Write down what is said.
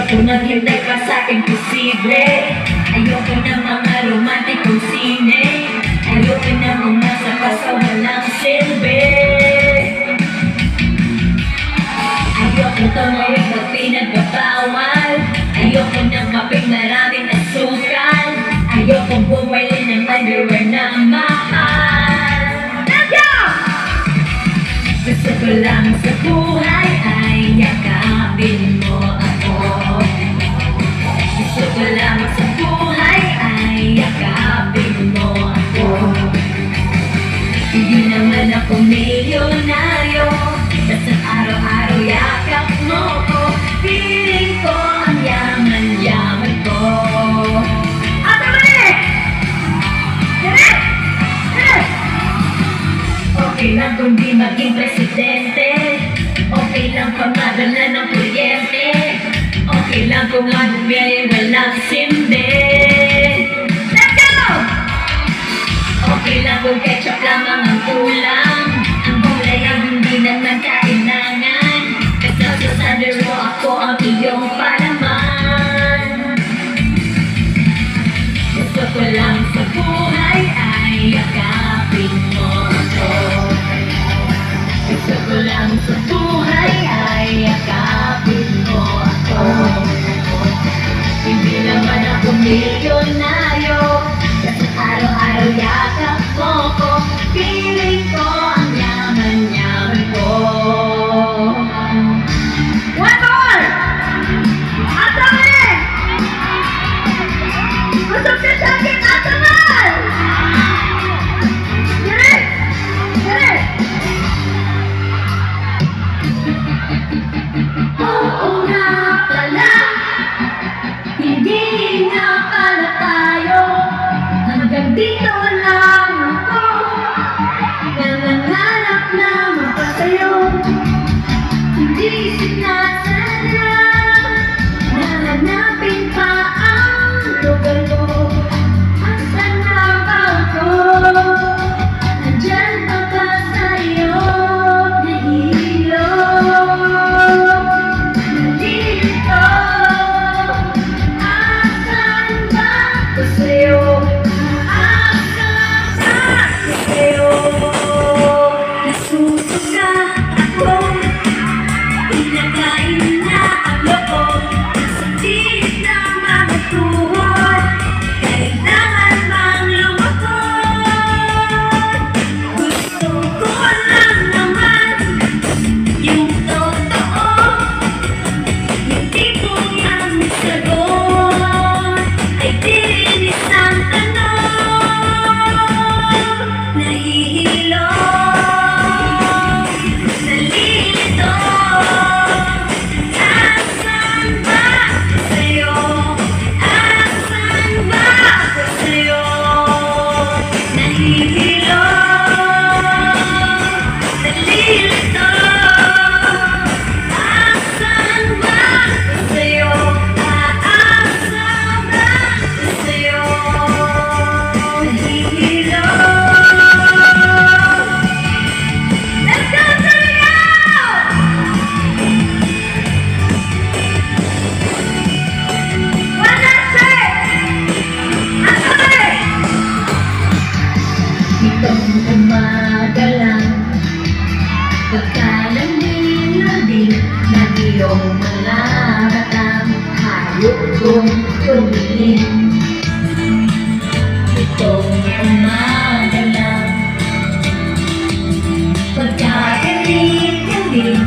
Kung naghintay pa sa'kin posible, ayoko na mga romantikong sine, ayoko na umasa pa sa walang silbi. Ayoko tumawid pag pinagbabawal, ayoko ng kaping maraming asukal, ayoko bumili ng underwear na mahal. Gusto ko lang sa buhay ay yakapin mo ako. Gusto ko lang sa buhay ay yakapin mo ako. Hindi naman ako milyonaryo, basta araw-araw yakap mo ko. Feeling ko ang yaman-yaman ko. Okay lang kung di maging presidente, okay lang pamadala ng kuryente, okay lang kung ang bumili walang sindi. Let's go! Okay lang kung ketchup lamang ang kulang, ang gulay ang hindi naman kailangan, kasi sa sandero ako ang iyong palaman. Gusto ko lang sa buhay ay yakapin mo ako. Gusto ko lang sa buhay ay yakapin mo ako. Hindi naman ako milyonaryo, kasi araw-araw yakap mo ko. Feeling ko ang yaman-yaman ko. One more! Ataman! Gusto ka sa akin, Ataman! Direk! Direk! Oo nga pala, hindi nga pala tayo, hanggang dito lang ako, nangangarap na mapasayo. Hindi sinasadya, nahanapin pa ang lugar ko. Asan na ba ako? Nandyan pa ba sa'yo? Nahihilo. Nandito. Asan ba ako sa'yo? Asan ba ako sa'yo? Nasusuka ako, pinakain na ang loob, sa tiit na mga tuhod, kailangan bang lumapot? Gusto ko lang naman yung totoo, yung tipong ang sagot ay di rin isang tanong. Nahihilo, nalilito, asan ba ako sa'yo? Asan ba ako sa'yo? Nahihilo, nalilito, asan ba ako sa'yo? Asan ba ako sa'yo? Nahihilo. Let's go, Sergio! One last trick! Ataman! Itong umaga lang, pagkalamig na din ng iyong mga batang hayop kong tumingin. Itong umaga lang, pagkakalit na din